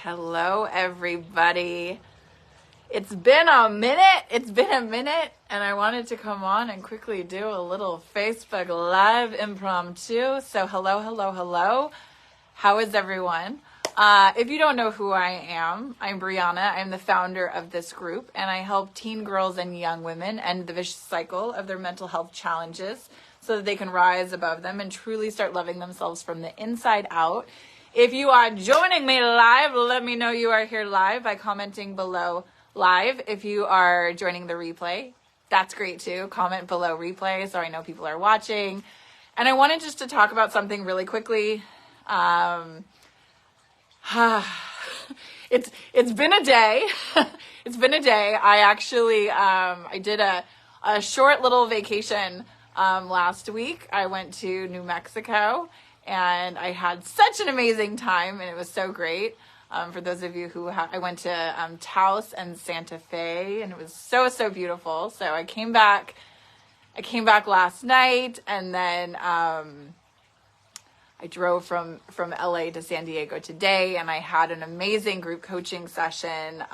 Hello, everybody. It's been a minute, and I wanted to come on and quickly do a little Facebook Live impromptu. So hello. How is everyone? If you don't know who I am, I'm Brianna. I'm the founder of this group, and I help teen girls and young women end the vicious cycle of their mental health challenges so that they can rise above them and truly start loving themselves from the inside out. If you are joining me live, let me know you are here live by commenting below live. If you are joining the replay, that's great too. Comment below replay so I know people are watching. And I wanted just to talk about something really quickly. It's been a day. It's been a day. I actually, I did a short little vacation last week. I went to New Mexico and I had such an amazing time and it was so great. For those of you who I went to Taos and Santa Fe and it was so beautiful. So I came back last night and then I drove from LA to San Diego today, and I had an amazing group coaching session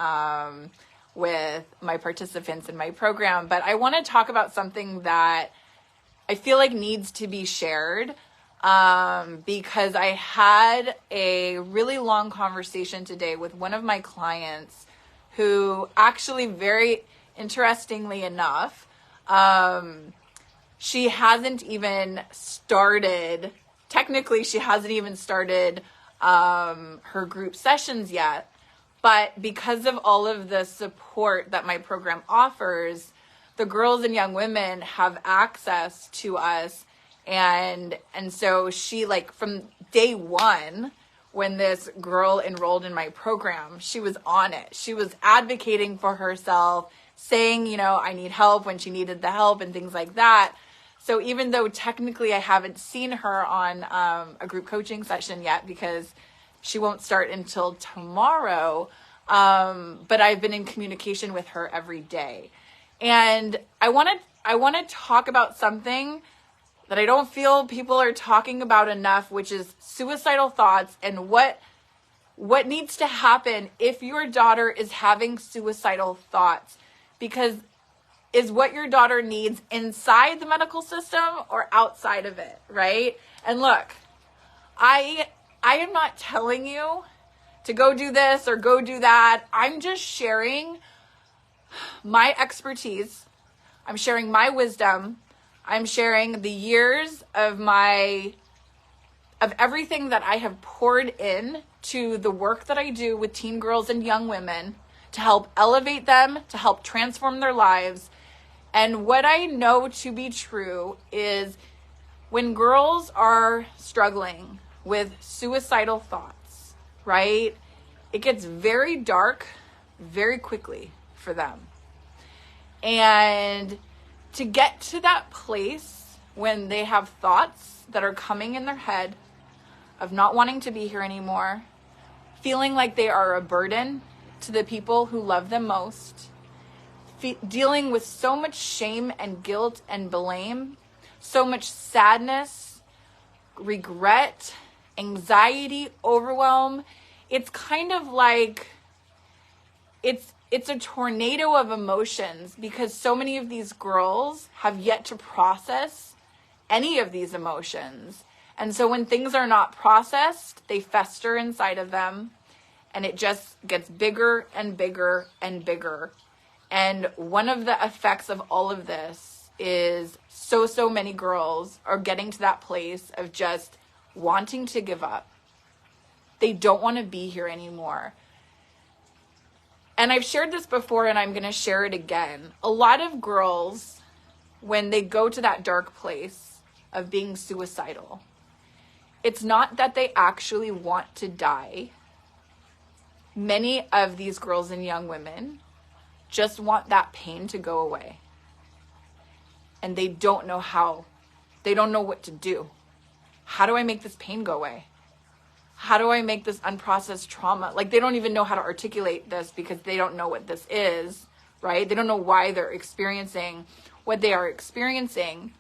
with my participants in my program. But I want to talk about something that I feel like needs to be shared because I had a really long conversation today with one of my clients who actually, very interestingly enough, she hasn't even started her group sessions yet, but because of all of the support that my program offers, the girls and young women have access to us. And so she, like, from day one, when this girl enrolled in my program, she was on it. She was advocating for herself, saying, I need help when she needed the help and things like that. So even though technically I haven't seen her on a group coaching session yet because she won't start until tomorrow, but I've been in communication with her every day. And I want to talk about something that I don't feel people are talking about enough, which is suicidal thoughts and what needs to happen if your daughter is having suicidal thoughts, because is what your daughter needs inside the medical system or outside of it, right? And look, I am not telling you to go do this or go do that. I'm just sharing my expertise. I'm sharing my wisdom. I'm sharing the years of everything that I have poured in to the work that I do with teen girls and young women to help elevate them, to help transform their lives. And what I know to be true is when girls are struggling with suicidal thoughts, right, it gets very dark very quickly for them. And to get to that place when they have thoughts that are coming in their head of not wanting to be here anymore, feeling like they are a burden to the people who love them most, dealing with so much shame and guilt and blame, so much sadness, regret, anxiety, overwhelm. It's kind of like it's a tornado of emotions because so many of these girls have yet to process any of these emotions. And so when things are not processed, they fester inside of them and it just gets bigger and bigger and bigger. And one of the effects of all of this is so many girls are getting to that place of just wanting to give up. They don't want to be here anymore. And I've shared this before and I'm going to share it again. A lot of girls, when they go to that dark place of being suicidal, it's not that they actually want to die. Many of these girls and young women just want that pain to go away. And they don't know how. They don't know what to do. How do I make this pain go away? How do I make this unprocessed trauma? Like, they don't even know how to articulate this because they don't know what this is, right? They don't know why they're experiencing what they are experiencing.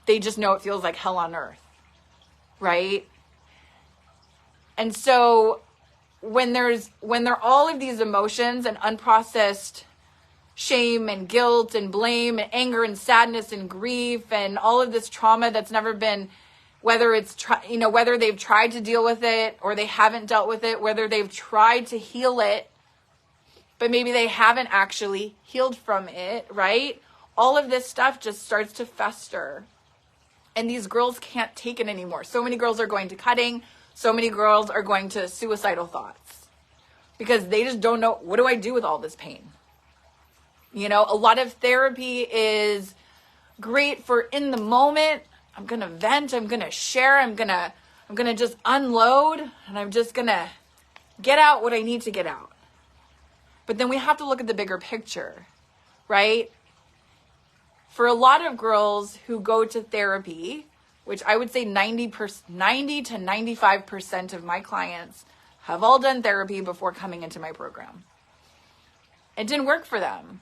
They just know it feels like hell on earth, right? And so when there are all of these emotions and unprocessed shame and guilt and blame and anger and sadness and grief and all of this trauma that's never been, whether it's, whether they've tried to deal with it or they haven't dealt with it, whether they've tried to heal it, but maybe they haven't actually healed from it, right? All of this stuff just starts to fester. And these girls can't take it anymore. So many girls are going to cutting. So many girls are going to suicidal thoughts because they just don't know, what do I do with all this pain? A lot of therapy is great for in the moment. I'm going to vent. I'm going to share. I'm going to just unload, and I'm just going to get out what I need to get out. But then we have to look at the bigger picture, right? For a lot of girls who go to therapy, which I would say 90 to 95% of my clients have all done therapy before coming into my program. It didn't work for them.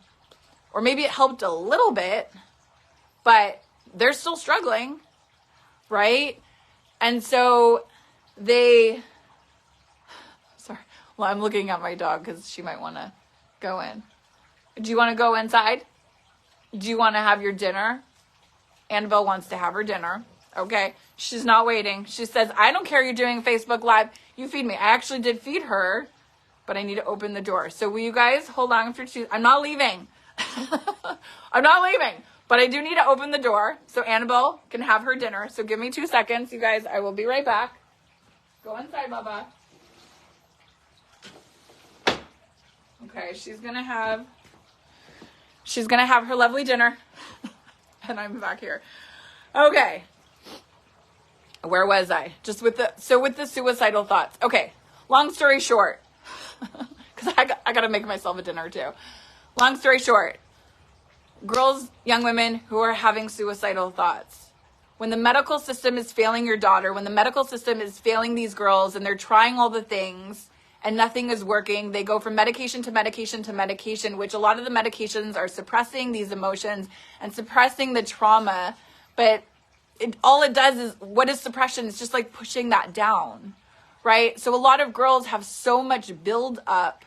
Or maybe it helped a little bit, but they're still struggling, right? And so I'm looking at my dog because she might want to go in. Do you want to go inside? Do you want to have your dinner? Annabelle wants to have her dinner. Okay. She's not waiting. She says, I don't care you're doing Facebook Live. You feed me. I actually did feed her, but I need to open the door. So will you guys hold on for 2? I'm not leaving. I'm not leaving, but I do need to open the door so Annabelle can have her dinner. So give me 2 seconds, you guys. I will be right back. Go inside, Bubba. Okay, she's gonna have her lovely dinner. And I'm back here. Okay. Where was I? Just with the suicidal thoughts. Okay. Long story short, because I got to make myself a dinner too. Long story short, girls, young women who are having suicidal thoughts. When the medical system is failing your daughter, when the medical system is failing these girls and they're trying all the things and nothing is working, they go from medication to medication to medication, which a lot of the medications are suppressing these emotions and suppressing the trauma. But all it does is, what is suppression? It's just like pushing that down, right? So a lot of girls have so much build up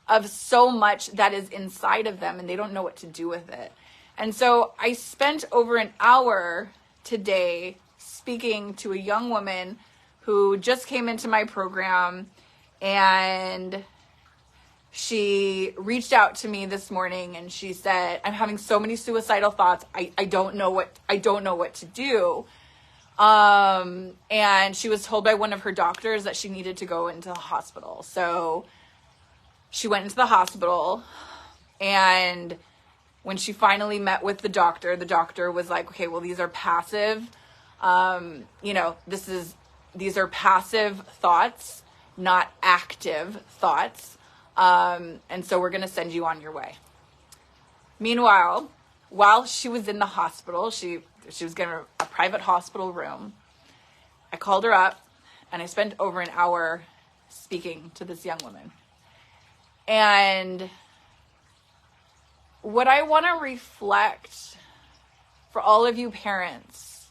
of so much that is inside of them and they don't know what to do with it. And so I spent over an hour today speaking to a young woman who just came into my program, and she reached out to me this morning and she said, I'm having so many suicidal thoughts. I don't know what to do. And she was told by one of her doctors that she needed to go into the hospital. So she went into the hospital, and when she finally met with the doctor was like, okay, well, these are passive, these are passive thoughts, not active thoughts. And so we're going to send you on your way. Meanwhile, while she was in the hospital, she was given a private hospital room. I called her up and I spent over an hour speaking to this young woman. And what I want to reflect for all of you parents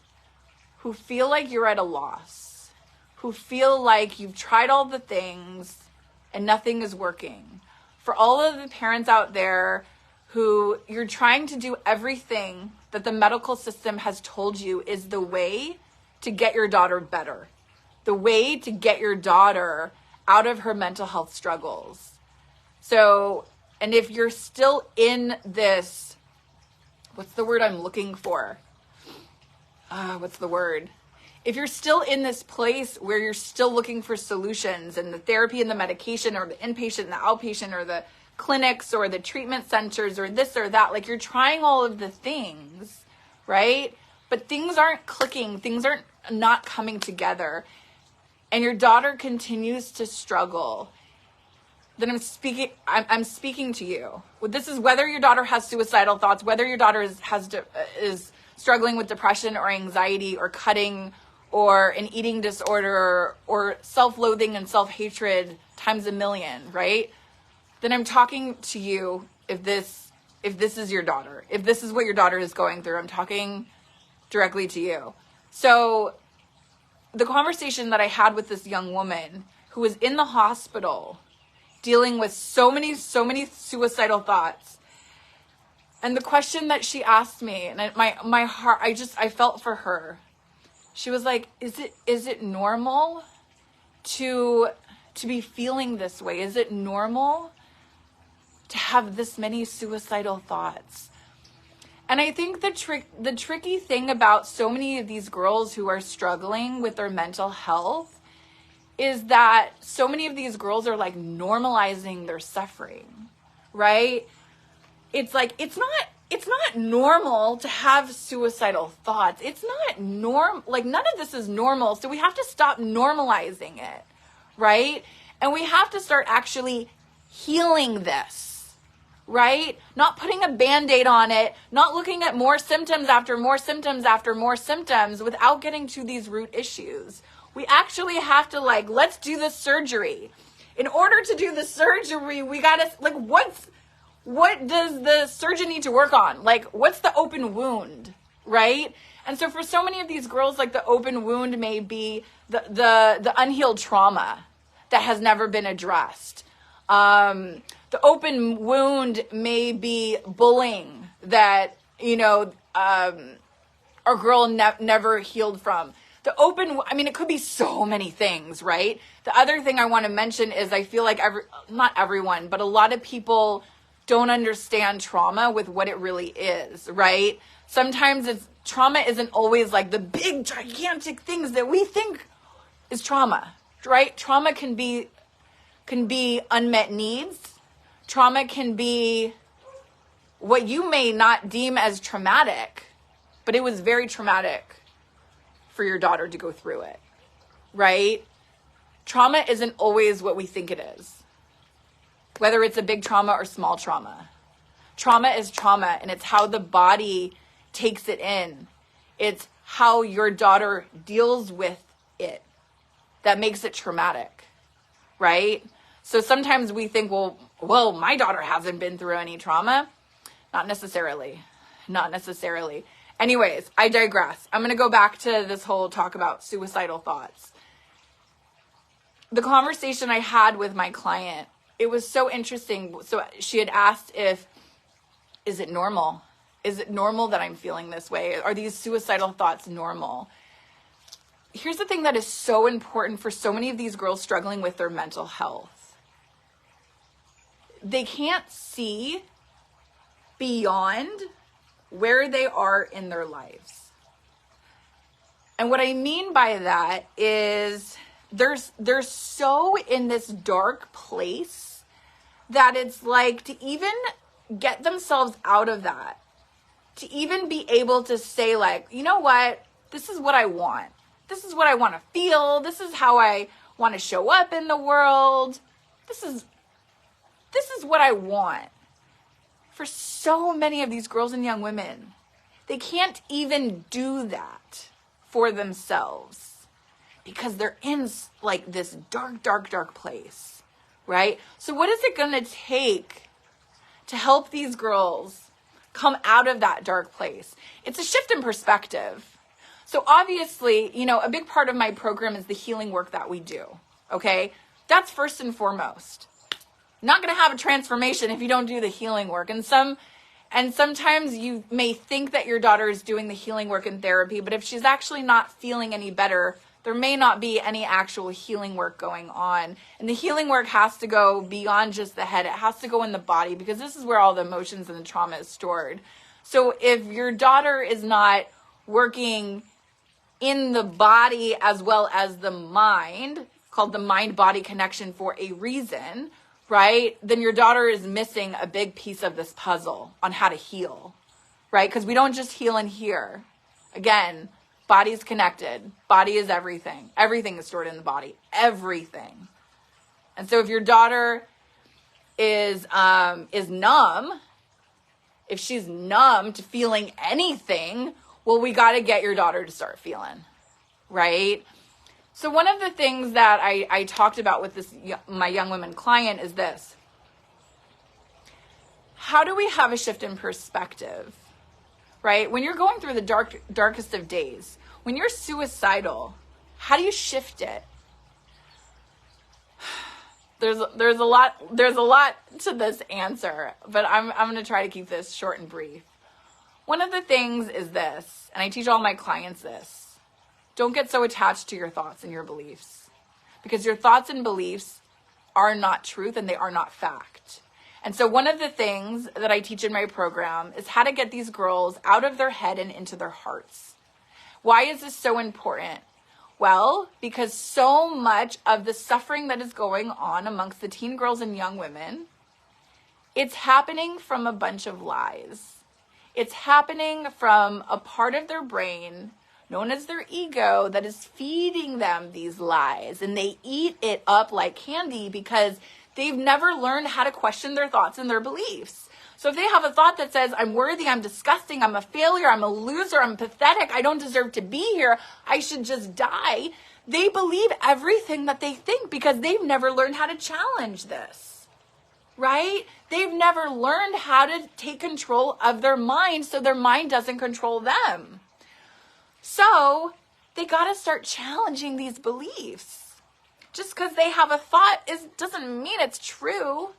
who feel like you're at a loss, who feel like you've tried all the things and nothing is working, for all of the parents out there who you're trying to do everything that the medical system has told you is the way to get your daughter better, the way to get your daughter out of her mental health struggles. So, and if you're still in this, what's the word I'm looking for? If you're still in this place where you're still looking for solutions and the therapy and the medication or the inpatient and the outpatient or the clinics or the treatment centers or this or that, like you're trying all of the things, right? But things aren't clicking, things aren't not coming together, and your daughter continues to struggle, then I'm speaking to you. This is whether your daughter has suicidal thoughts, whether your daughter is struggling with depression or anxiety or cutting or an eating disorder or self-loathing and self-hatred times a million, right? Then I'm talking to you if this is your daughter, if this is what your daughter is going through. I'm talking directly to you. So the conversation that I had with this young woman who was in the hospital dealing with so many suicidal thoughts. And the question that she asked me, and my heart, I felt for her. She was like, is it normal to be feeling this way? Is it normal to have this many suicidal thoughts? And I think the tricky thing about so many of these girls who are struggling with their mental health is that so many of these girls are like normalizing their suffering, right? It's like, it's not normal to have suicidal thoughts. It's not like none of this is normal. So we have to stop normalizing it, right? And we have to start actually healing this, right? Not putting a Band-Aid on it, not looking at more symptoms after more symptoms after more symptoms without getting to these root issues. We actually have to let's do the surgery. In order to do the surgery, we gotta, what does the surgeon need to work on? What's the open wound, right? And so for so many of these girls, the open wound may be the unhealed trauma that has never been addressed. The open wound may be bullying that, our girl never healed from. It could be so many things, right? The other thing I want to mention is I feel like not everyone, but a lot of people don't understand trauma with what it really is, right? Sometimes trauma isn't always the big gigantic things that we think is trauma, right? Trauma can be unmet needs. Trauma can be what you may not deem as traumatic, but it was very traumatic for your daughter to go through it, right? Trauma isn't always what we think it is. Whether it's a big trauma or small trauma. Trauma is trauma, and it's how the body takes it in. It's how your daughter deals with it that makes it traumatic, right? So sometimes we think, well, my daughter hasn't been through any trauma. Not necessarily. Anyways, I digress. I'm going to go back to this whole talk about suicidal thoughts. The conversation I had with my client, it was so interesting. So she had asked is it normal? Is it normal that I'm feeling this way? Are these suicidal thoughts normal? Here's the thing that is so important for so many of these girls struggling with their mental health. They can't see beyond where they are in their lives. And what I mean by that is they're so in this dark place that it's to even get themselves out of that, to even be able to say you know what, this is what I want. This is what I want to feel. This is how I want to show up in the world. This is what I want. For so many of these girls and young women, they can't even do that for themselves because they're in this dark place, right? So what is it going to take to help these girls come out of that dark place? It's a shift in perspective. So obviously, a big part of my program is the healing work that we do, okay? That's first and foremost. Not going to have a transformation if you don't do the healing work. And sometimes you may think that your daughter is doing the healing work in therapy, but if she's actually not feeling any better, there may not be any actual healing work going on. And the healing work has to go beyond just the head. It has to go in the body because this is where all the emotions and the trauma is stored. So if your daughter is not working in the body as well as the mind, called the mind-body connection for a reason, right? Then your daughter is missing a big piece of this puzzle on how to heal, right? Because we don't just heal in here. Again, body's connected. Body is everything. Everything is stored in the body. Everything. And so if your daughter is numb, if she's numb to feeling anything, well, we got to get your daughter to start feeling, right? So one of the things that I talked about with my young women client is this. How do we have a shift in perspective, right? When you're going through the darkest of days, when you're suicidal, how do you shift it? There's a lot to this answer, but I'm going to try to keep this short and brief. One of the things is this, and I teach all my clients this: don't get so attached to your thoughts and your beliefs, because your thoughts and beliefs are not truth and they are not fact. And so one of the things that I teach in my program is how to get these girls out of their head and into their hearts. Why is this so important? Well, because so much of the suffering that is going on amongst the teen girls and young women, it's happening from a bunch of lies. It's happening from a part of their brain known as their ego that is feeding them these lies, and they eat it up like candy because they've never learned how to question their thoughts and their beliefs. So if they have a thought that says, I'm worthy, I'm disgusting, I'm a failure, I'm a loser, I'm pathetic, I don't deserve to be here, I should just die, they believe everything that they think because they've never learned how to challenge this, right? They've never learned how to take control of their mind so their mind doesn't control them. So they got to start challenging these beliefs. Just because they have a thought doesn't mean it's true,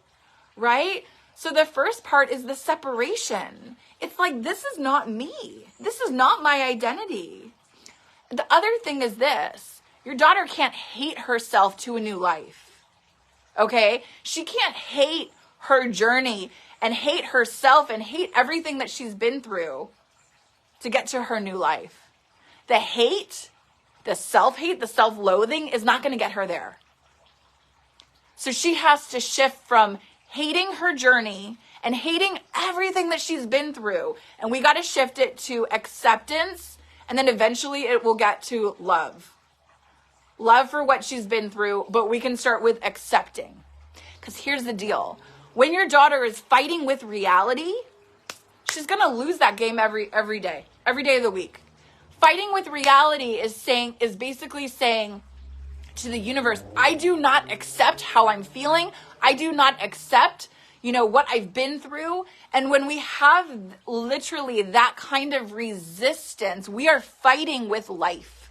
right? So the first part is the separation. It's like, this is not me. This is not my identity. The other thing is this: your daughter can't hate herself to a new life, okay? She can't hate her journey and hate herself and hate everything that she's been through to get to her new life. The hate, the self-hate, the self-loathing is not going to get her there. So she has to shift from hating her journey and hating everything that she's been through. And we got to shift it to acceptance. And then eventually it will get to love. Love for what she's been through. But we can start with accepting. Because here's the deal. When your daughter is fighting with reality, she's going to lose that game every day of the week. Fighting with reality is basically saying to the universe, I do not accept how I'm feeling. I do not accept, what I've been through. And when we have literally that kind of resistance, we are fighting with life.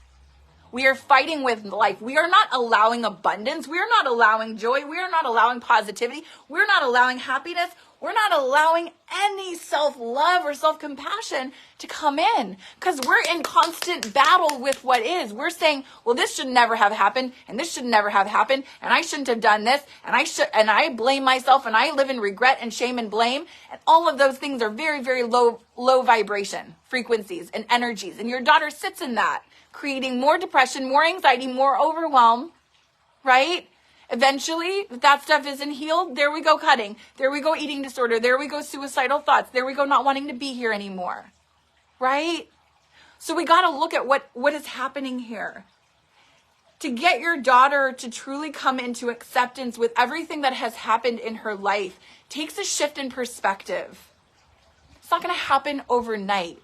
We are fighting with life. We are not allowing abundance. We are not allowing joy. We are not allowing positivity. We're not allowing happiness. We're not allowing any self-love or self-compassion to come in because we're in constant battle with what is. We're saying, well, this should never have happened, and this should never have happened, and I shouldn't have done this, and I blame myself, and I live in regret and shame and blame. And all of those things are very, very low vibration frequencies and energies. And your daughter sits in that, creating more depression, more anxiety, more overwhelm, right? Eventually, if that stuff isn't healed, there we go cutting. There we go eating disorder. There we go suicidal thoughts. There we go not wanting to be here anymore. Right? So we got to look at what is happening here. To get your daughter to truly come into acceptance with everything that has happened in her life takes a shift in perspective. It's not going to happen overnight.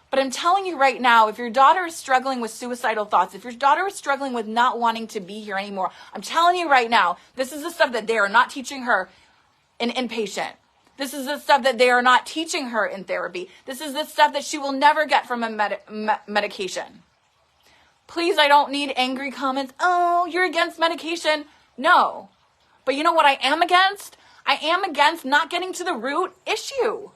But I'm telling you right now, if your daughter is struggling with suicidal thoughts, if your daughter is struggling with not wanting to be here anymore, I'm telling you right now, this is the stuff that they are not teaching her in inpatient. This is the stuff that they are not teaching her in therapy. This is the stuff that she will never get from a medication. Please, I don't need angry comments. Oh, you're against medication. No. But you know what I am against? I am against not getting to the root issue.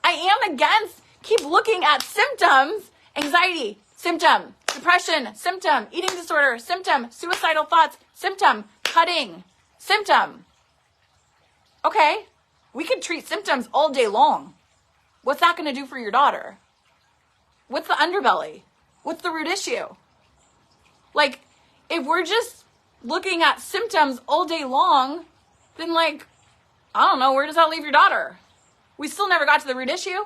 I am against keep looking at symptoms, anxiety, symptom, depression, symptom, eating disorder, symptom, suicidal thoughts, symptom, cutting, symptom. Okay, we could treat symptoms all day long. What's that going to do for your daughter? What's the underbelly? What's the root issue? Like, if we're just looking at symptoms all day long, then I don't know, where does that leave your daughter? We still never got to the root issue.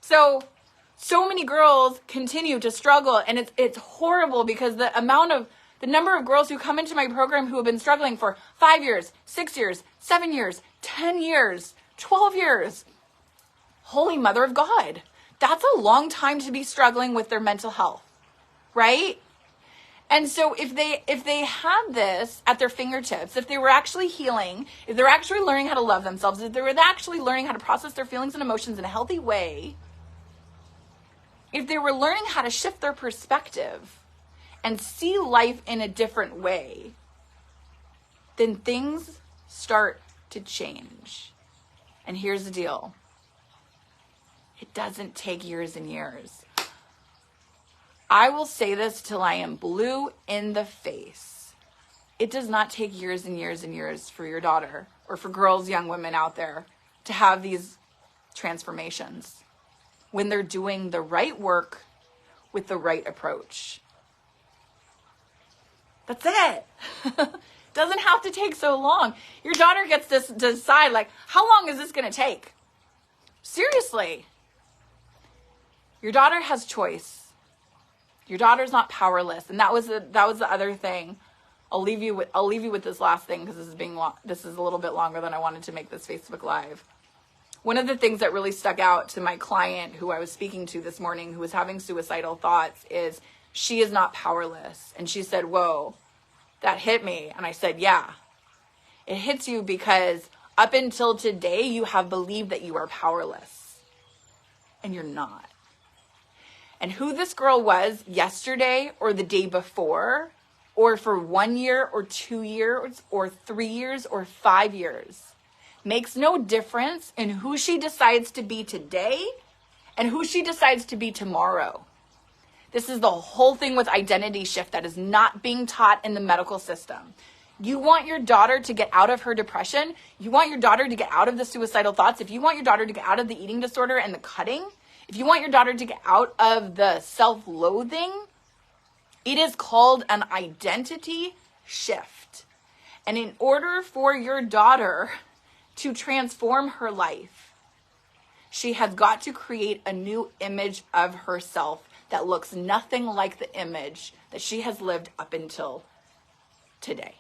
So many girls continue to struggle, and it's horrible because the number of girls who come into my program who have been struggling for 5 years, 6 years, 7 years, 10 years, 12 years. Holy Mother of God. That's a long time to be struggling with their mental health, right? And so if they had this at their fingertips, if they were actually healing, if they're actually learning how to love themselves, if they were actually learning how to process their feelings and emotions in a healthy way, if they were learning how to shift their perspective and see life in a different way, then things start to change. And here's the deal. It doesn't take years and years. I will say this till I am blue in the face. It does not take years and years and years for your daughter or for girls, young women out there to have these transformations when they're doing the right work with the right approach. That's it. Doesn't have to take so long. Your daughter gets to decide, like, how long is this going to take? Seriously. Your daughter has choice. Your daughter's not powerless. And that was the other thing. I'll leave you with this last thing because this is a little bit longer than I wanted to make this Facebook Live. One of the things that really stuck out to my client who I was speaking to this morning, who was having suicidal thoughts, is she is not powerless. And she said, whoa, that hit me. And I said, yeah, it hits you because up until today, you have believed that you are powerless. And you're not. And who this girl was yesterday or the day before, or for 1 year or 2 years or 3 years or 5 years, makes no difference in who she decides to be today and who she decides to be tomorrow. This is the whole thing with identity shift that is not being taught in the medical system. You want your daughter to get out of her depression. You want your daughter to get out of the suicidal thoughts. If you want your daughter to get out of the eating disorder and the cutting, if you want your daughter to get out of the self-loathing, it is called an identity shift. And in order for your daughter to transform her life, she has got to create a new image of herself that looks nothing like the image that she has lived up until today.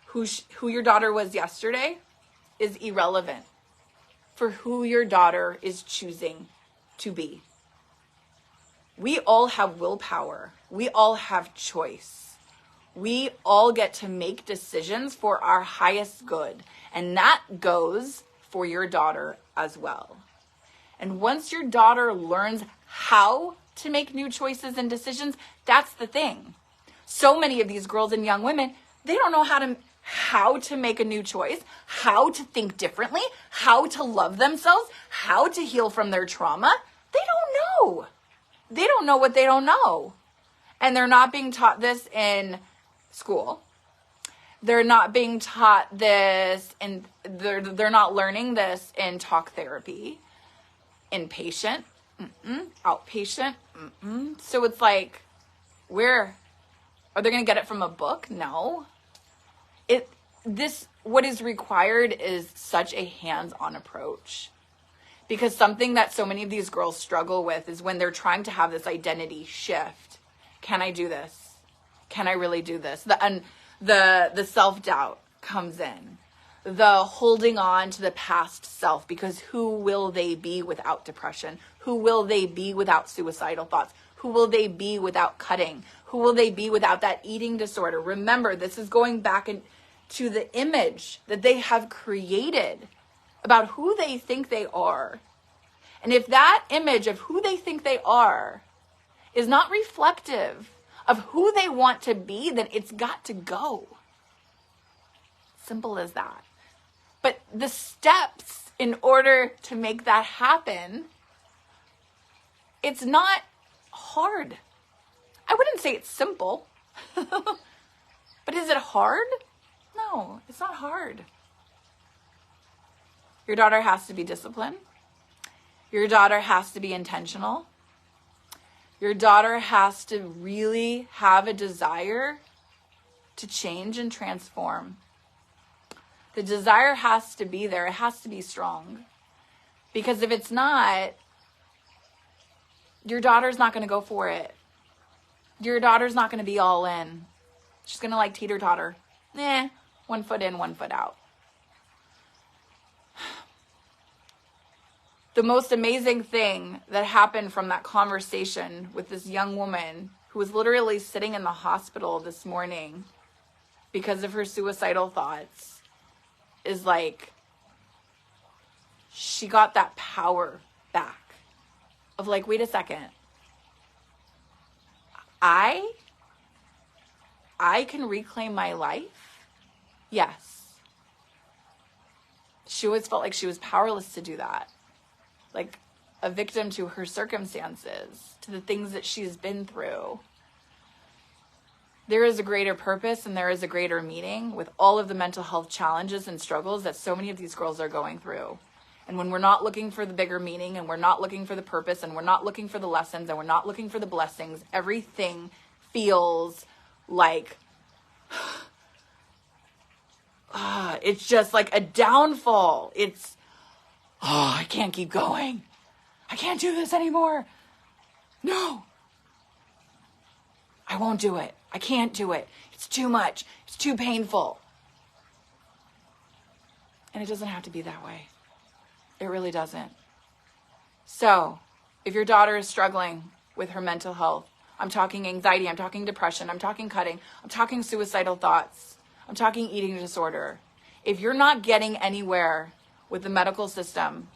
Who your daughter was yesterday is irrelevant for who your daughter is choosing to be. We all have willpower. We all have choice. We all get to make decisions for our highest good. And that goes for your daughter as well. And once your daughter learns how to make new choices and decisions, that's the thing. So many of these girls and young women, they don't know how to make a new choice, how to think differently, how to love themselves, how to heal from their trauma. They don't know. They don't know what they don't know. And they're not being taught this in school. They're not being taught this, and they're not learning this in talk therapy, inpatient, outpatient. So it's like, where are they going to get it from a book? No. What is required is such a hands-on approach. Because something that so many of these girls struggle with is when they're trying to have this identity shift. Can I do this? Can I really do this? The self-doubt comes in. The holding on to the past self, because who will they be without depression? Who will they be without suicidal thoughts? Who will they be without cutting? Who will they be without that eating disorder? Remember, this is going back to the image that they have created about who they think they are. And if that image of who they think they are is not reflective of who they want to be, then it's got to go. Simple as that. But the steps in order to make that happen, it's not hard. I wouldn't say it's simple. But is it hard? No, it's not hard. Your daughter has to be disciplined. Your daughter has to be intentional. Your daughter has to really have a desire to change and transform. The desire has to be there. It has to be strong. Because if it's not, your daughter's not going to go for it. Your daughter's not going to be all in. She's going to like teeter-totter. 1 foot in, 1 foot out. The most amazing thing that happened from that conversation with this young woman who was literally sitting in the hospital this morning because of her suicidal thoughts is like, she got that power back of like, wait a second. I I can reclaim my life? Yes. She always felt like she was powerless to do that. Like a victim to her circumstances, to the things that she's been through. There is a greater purpose and there is a greater meaning with all of the mental health challenges and struggles that so many of these girls are going through. And when we're not looking for the bigger meaning and we're not looking for the purpose and we're not looking for the lessons and we're not looking for the blessings, everything feels like it's just like a downfall. It's, I can't keep going. I can't do this anymore. No. I won't do it. I can't do it. It's too much. It's too painful. And it doesn't have to be that way. It really doesn't. So, if your daughter is struggling with her mental health, I'm talking anxiety, I'm talking depression, I'm talking cutting, I'm talking suicidal thoughts, I'm talking eating disorder. If you're not getting anywhere with the medical system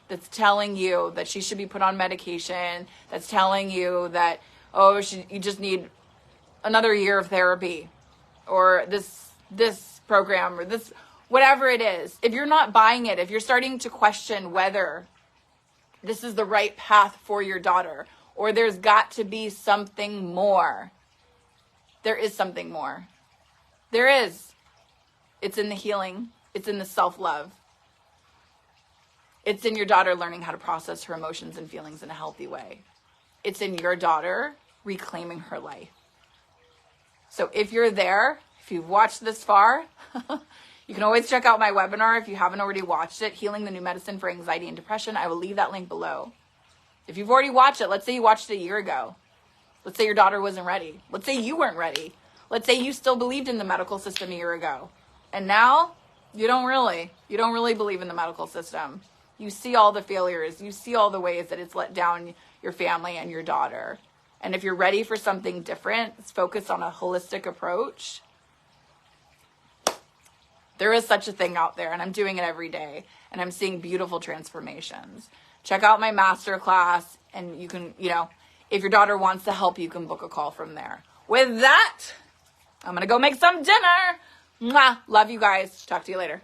that's telling you that she should be put on medication, that's telling you that, you just need another year of therapy, or this program, or this, whatever it is, if you're not buying it, if you're starting to question whether this is the right path for your daughter, or there's got to be something more, there is something more. There is. It's in the healing. It's in the self-love. It's in your daughter learning how to process her emotions and feelings in a healthy way. It's in your daughter reclaiming her life. So if you're there, if you've watched this far, you can always check out my webinar if you haven't already watched it, Healing the New Medicine for Anxiety and Depression. I will leave that link below. If you've already watched it, let's say you watched it a year ago. Let's say your daughter wasn't ready. Let's say you weren't ready. Let's say you still believed in the medical system a year ago. And now you don't really believe in the medical system. You see all the failures. You see all the ways that it's let down your family and your daughter. And if you're ready for something different, it's focused on a holistic approach. There is such a thing out there, and I'm doing it every day, and I'm seeing beautiful transformations. Check out my masterclass, and you can, if your daughter wants to help, you can book a call from there. With that, I'm going to go make some dinner. Mwah. Love you guys. Talk to you later.